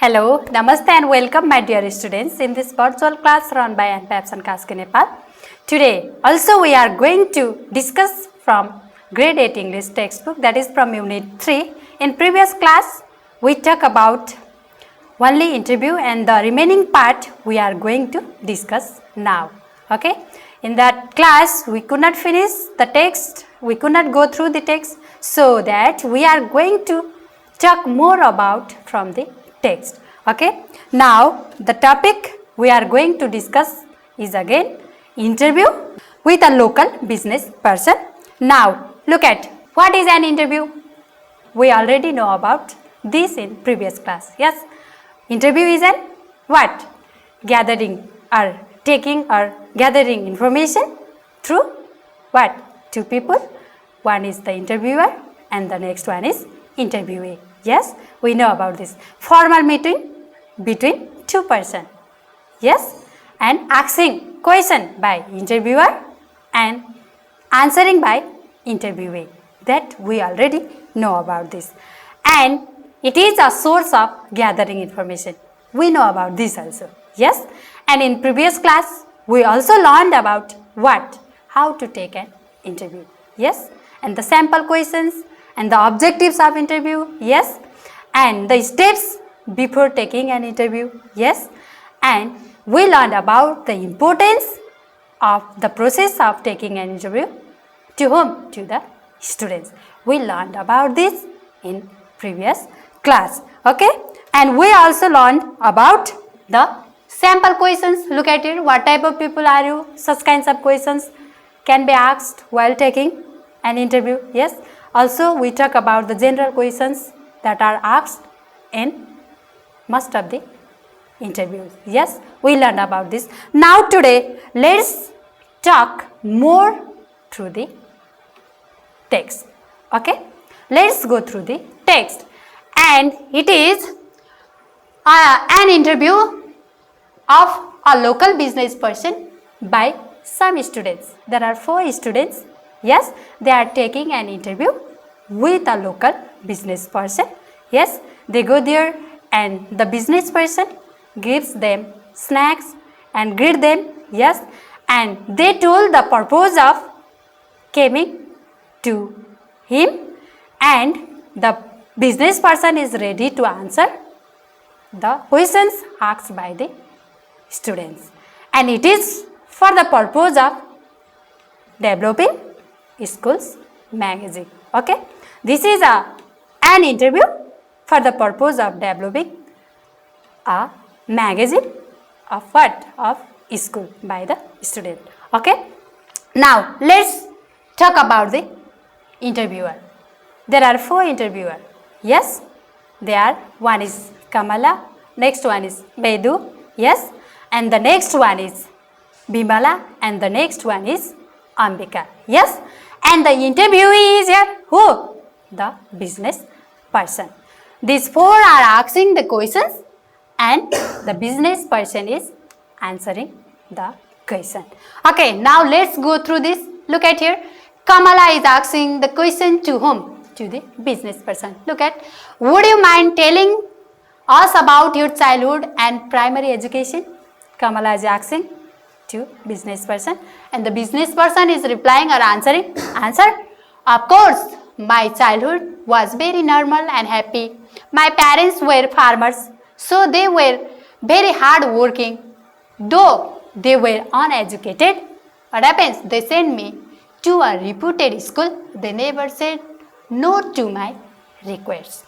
Hello, Namaste and welcome my dear students in this virtual class run by NPABSAN Kaski, Nepal. Today also we are going to discuss from grade 8 English textbook, that is from unit 3. In previous class we talk about only interview and the remaining part we are going to discuss now. Okay, in that class we could not finish the text, we could not go through the text, so that we are going to talk more about from the text. Okay, now the topic we are going to discuss is again interview with a local business person. Now look at what is an interview. We already know about this in previous class. Yes, interview is an what? Gathering or taking or gathering information through what? Two people. One is the interviewer and the next one is interviewee. Yes, we know about this. Formal meeting between two persons. Yes, and asking question by interviewer and answering by interviewee. That we already know about this. And it is a source of gathering information. We know about this also. Yes, and in previous class we also learned about what? How to take an interview. Yes, and the sample questions and the objectives of interview. Yes, and the steps before taking an interview. Yes, and we learned about the importance of the process of taking an interview. To whom? To the students. We learned about this in previous class. Okay, and we also learned about the sample questions. Look at it. What type of people are you? Such kinds of questions can be asked while taking an interview. Yes, also we talk about the general questions that are asked in most of the interviews. Yes, we learned about this. Now today let's talk more through the text. Okay, let's go through the text, and it is an interview of a local business person by some students. There are 4 students. Yes, they are taking an interview with a local business person. Yes, they go there and the business person gives them snacks and greet them. Yes, and they told the purpose of coming to him, and the business person is ready to answer the questions asked by the students, and it is for the purpose of developing school's magazine. Okay, this is an interview for the purpose of developing a magazine of what? Of school by the student. Okay, now let's talk about the interviewer. There are 4 interviewers. Yes, they are, one is Kamala, next one is Bedu. Yes, and the next one is Bimala, and the next one is Ambika. Yes, and the interviewee is here. Who? The business person. These 4 are asking the questions and the business person is answering the question. Okay, now let's go through this. Look at here. Kamala is asking the question to whom? To the business person. Look at, would you mind telling us about your childhood and primary education? Kamala is asking to business person, and the business person is replying or answering. Answer, of course, my childhood was very normal and happy. My parents were farmers, so they were very hard working. Though they were uneducated, what happens? They sent me to a reputed school. They never said no to my requests.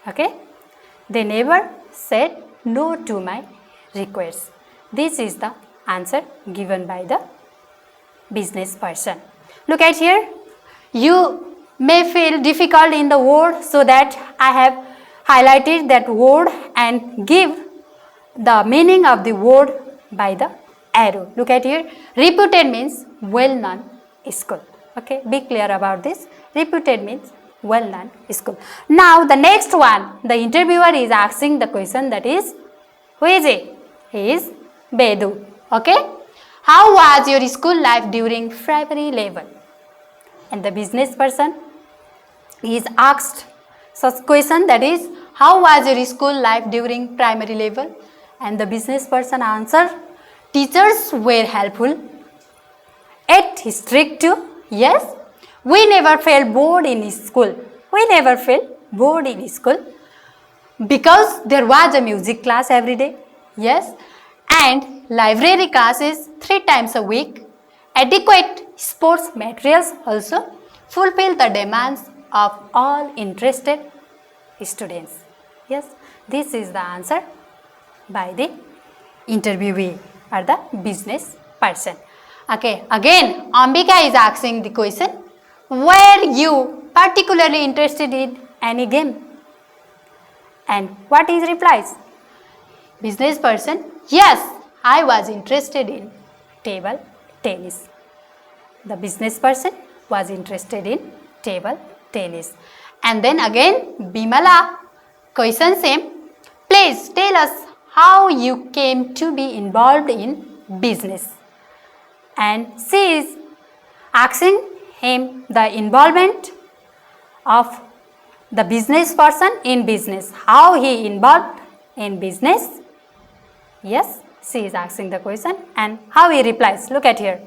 Okay, they never said no to my requests. This is the answer given by the business person. Look at here. You may feel difficult in the word, so that I have highlighted that word and give the meaning of the word by the arrow. Look at here. Reputed means well-known school. Okay, be clear about this. Reputed means well-known school. Now the next one, the interviewer is asking the question, that is, who is he? He is Bedu. Okay, how was your school life during primary level? And the business person is asked such question, that is, how was your school life during primary level? And the business person answer, teachers were helpful. Yet strict too. Yes, we never felt bored in school. We never felt bored in school because there was a music class every day. Yes, and library classes 3 times a week. Adequate sports materials also fulfill the demands of all interested students. Yes, this is the answer by the interviewee or the business person. Okay, again Ambika is asking the question, were you particularly interested in any game? And what is replies? Business person, yes, I was interested in table tennis. The business person was interested in table tennis. And then again Bimala, question same, please tell us how you came to be involved in business. And she is asking him the involvement of the business person in business, how he involved in business. Yes, she is asking the question and how he replies. Look at here.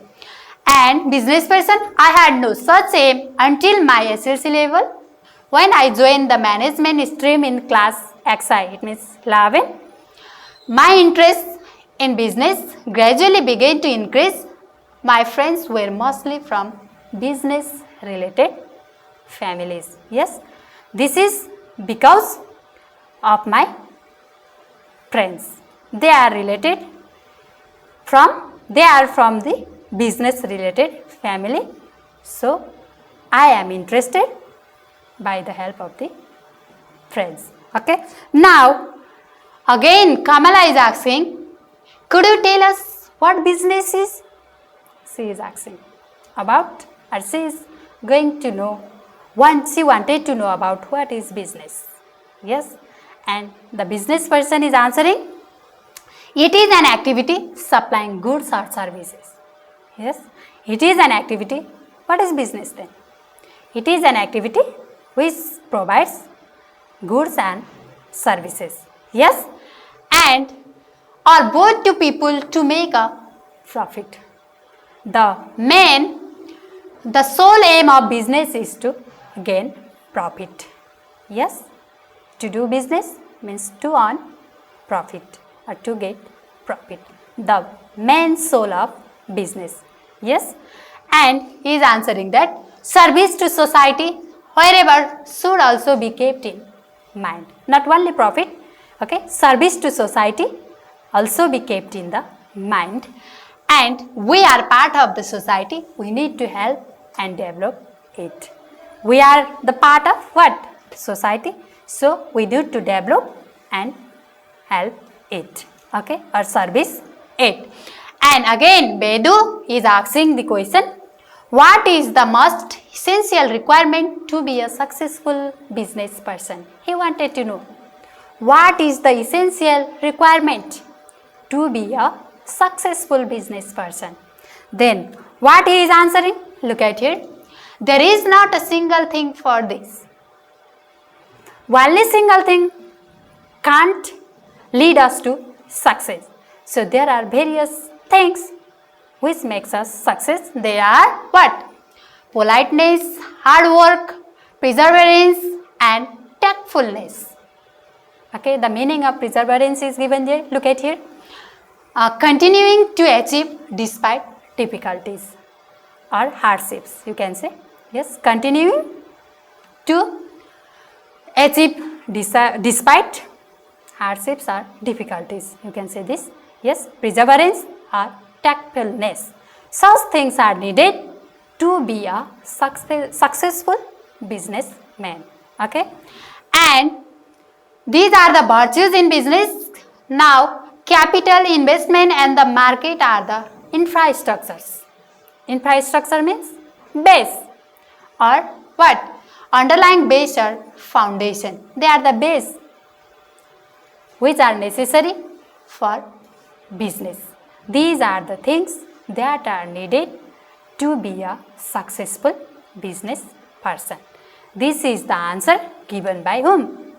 And business person, I had no such aim until my SLC level when I joined the management stream in class XI, it means 11. My interest in business gradually began to increase. My friends were mostly from business related families. Yes, this is because of my friends. They are from the business related family. So I am interested by the help of the friends. Okay. Now again Kamala is asking, could you tell us what business is? She is asking about, or she is going to know, she wanted to know about what is business. Yes, and the business person is answering, it is an activity supplying goods or services. Yes, it is an activity. What is business then? It is an activity which provides goods and services. Yes, and or both to people to make a profit. The sole aim of business is to gain profit. Yes, to do business means to earn profit or to get profit. The main soul of business. Yes, and he is answering that service to society wherever should also be kept in mind. Not only profit, okay, service to society also be kept in the mind. And we are part of the society, we need to help and develop it. We are the part of what? Society. So we need to develop and help it. Okay, or service it. And again Bedu is asking the question, what is the most essential requirement to be a successful business person? He wanted to know what is the essential requirement to be a successful business person. Then what he is answering? Look at here. There is not a single thing for this. Only single thing can't lead us to success. So there are various things which makes us success. They are what? Politeness, hard work, perseverance and tactfulness. Okay, the meaning of perseverance is given there. Look at here. Continuing to achieve despite difficulties or hardships, you can say. Yes, continuing to achieve despite hardships or difficulties, you can say this. Yes, perseverance or tactfulness. Such things are needed to be a successful businessman. Okay, and these are the virtues in business. Now capital, investment and the market are the infrastructures. Infrastructure means base or what? Underlying base or foundation. They are the base which are necessary for business. These are the things that are needed to be a successful business person. This is the answer given by whom?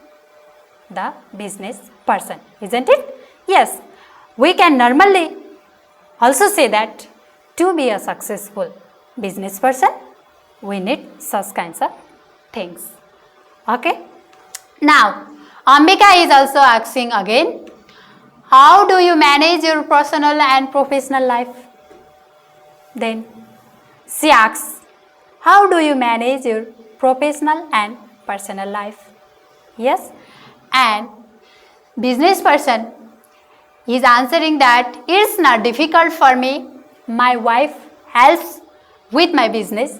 The business person, isn't it? Yes, we can normally also say that to be a successful business person, we need such kinds of things. Okay. Now, Ambika is also asking again, how do you manage your personal and professional life? Then she asks, how do you manage your professional and personal life? Yes, and business person is answering that it's not difficult for me. My wife helps with my business.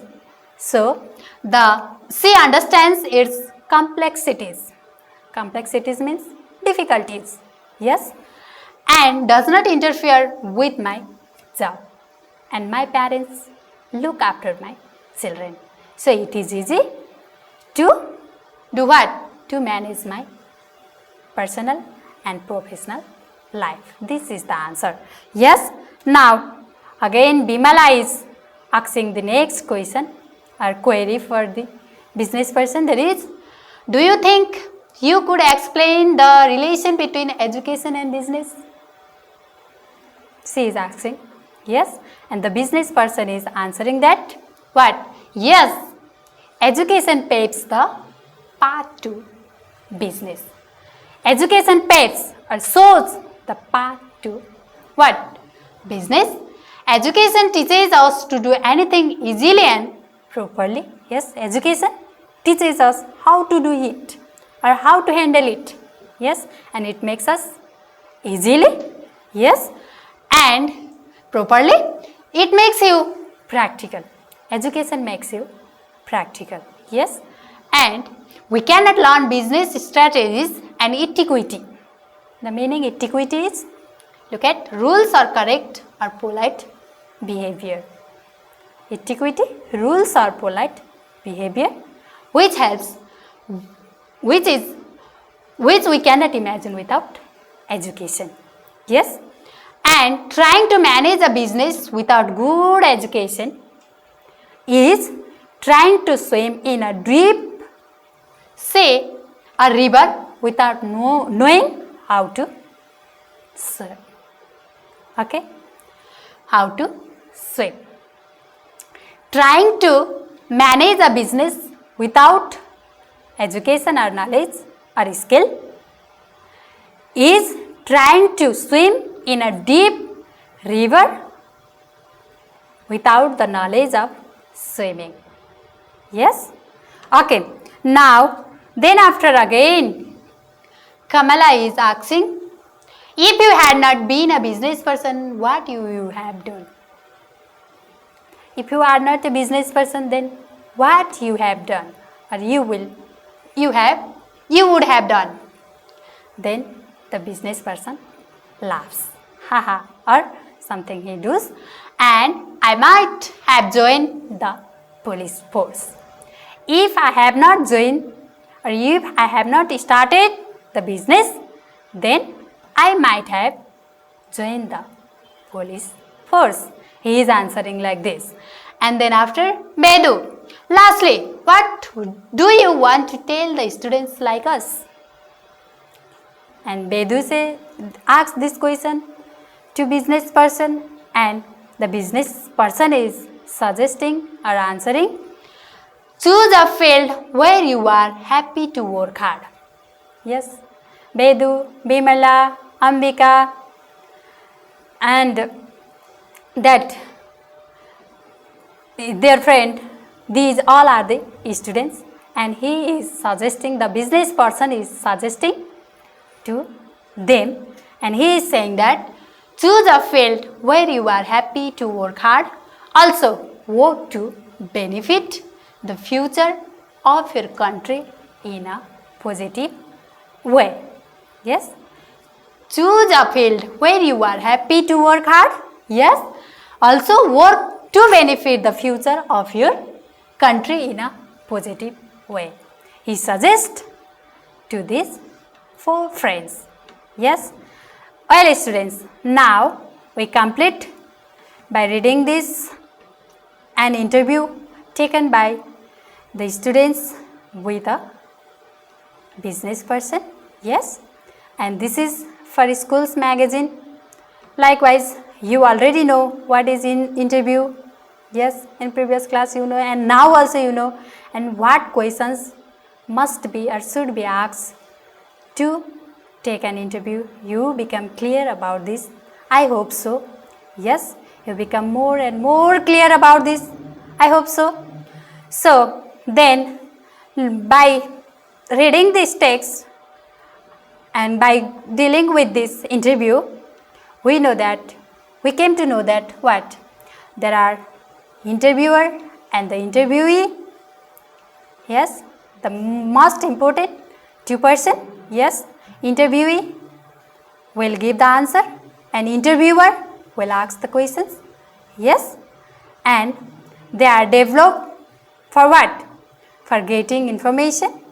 So, she understands its complexities. Complexities means difficulties. Yes, and does not interfere with my job. And my parents look after my children. So, it is easy to do what? To manage my personal and professional life. This is the answer. Yes. Now, again Bimala is asking the next question or query for the business person. That is, do you think you could explain the relation between education and business? She is asking. Yes. And the business person is answering that what? Yes. Education paves the path to business. Education paves or shows the path to what? Business. Education teaches us to do anything easily and properly. Yes, education teaches us how to do it or how to handle it. Yes, and it makes us easily. Yes, and properly. It makes you practical. Education makes you practical. Yes, and we cannot learn business strategies and etiquette. The meaning etiquette is, look at, rules are correct or polite behavior. Etiquette, rules or polite behavior, which helps, which we cannot imagine without education. Yes, and trying to manage a business without good education is trying to swim in a deep, say, a river without knowing how to swim. Okay? How to swim. Trying to manage a business without education or knowledge or skill is trying to swim in a deep river without the knowledge of swimming. Yes? Okay. Now, then after again, Kamala is asking, if you had not been a business person, what you would have done? If you are not a business person, then what you have done or you would have done? Then the business person laughs, haha, or something he does, and I might have joined the police force. If I have not joined or if I have not started the business, then I might have joined the police force. He is answering like this. And then after, Bedu, lastly, what do you want to tell the students like us? And Bedu asks this question to business person, and the business person is suggesting or answering, choose a field where you are happy to work hard. Yes, Bedu, Bimala, Ambika, and that their friend, these all are the students, and he is suggesting, the business person is suggesting to them, and he is saying that choose a field where you are happy to work hard, also work to benefit the future of your country in a positive way. Yes, choose a field where you are happy to work hard. Yes, also work to benefit the future of your country in a positive way. He suggests to these 4 friends. Yes, well students, now we complete by reading this an interview taken by the students with a business person. Yes, and this is for schools magazine. Likewise, you already know what is in interview. Yes, in previous class you know, and now also you know, and what questions must be or should be asked to take an interview. You become clear about this. I hope so. Yes, you become more and more clear about this. I hope so. So then, by reading this text and by dealing with this interview, we came to know that what? There are interviewer and the interviewee. Yes, the most important two person. Yes, interviewee will give the answer and interviewer will ask the questions. Yes, and they are developed for what? For getting information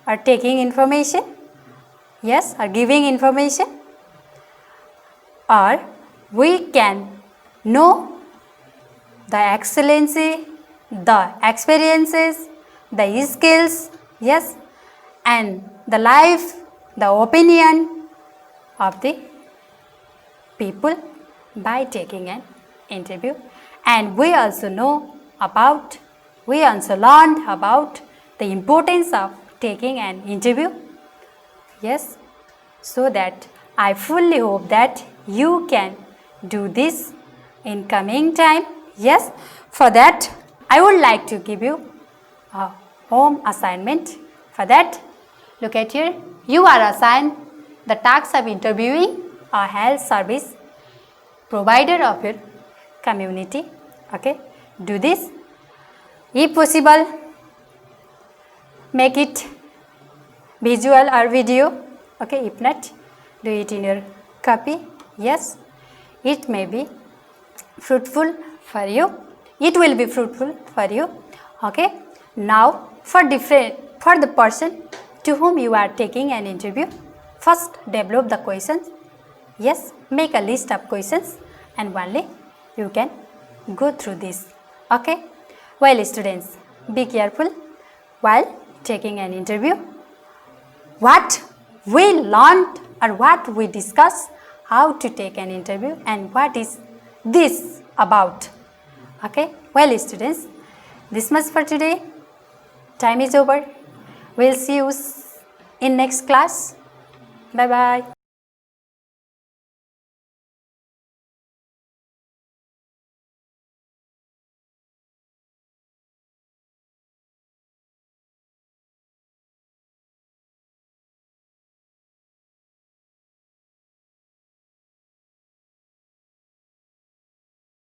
or taking information. Yes, or giving information, or we can know the excellency, the experiences, the skills, yes, and the life, the opinion of the people by taking an interview. And we also learned about the importance of taking an interview. Yes, so that I fully hope that you can do this in coming time. Yes, for that I would like to give you a home assignment. For that, look at here, you are assigned the task of interviewing a health service provider of your community. Okay, do this. If possible, make it visual or video. Okay, if not, do it in your copy. Yes, it may be fruitful for you. It will be fruitful for you. Okay, now for the person to whom you are taking an interview, first develop the questions. Yes, make a list of questions and only you can go through this. Okay, well students, be careful while taking an interview. What we learned or what we discussed, how to take an interview and what is this about. Okay, well students, this much for today. Time is over. We'll see you in next class. Bye bye.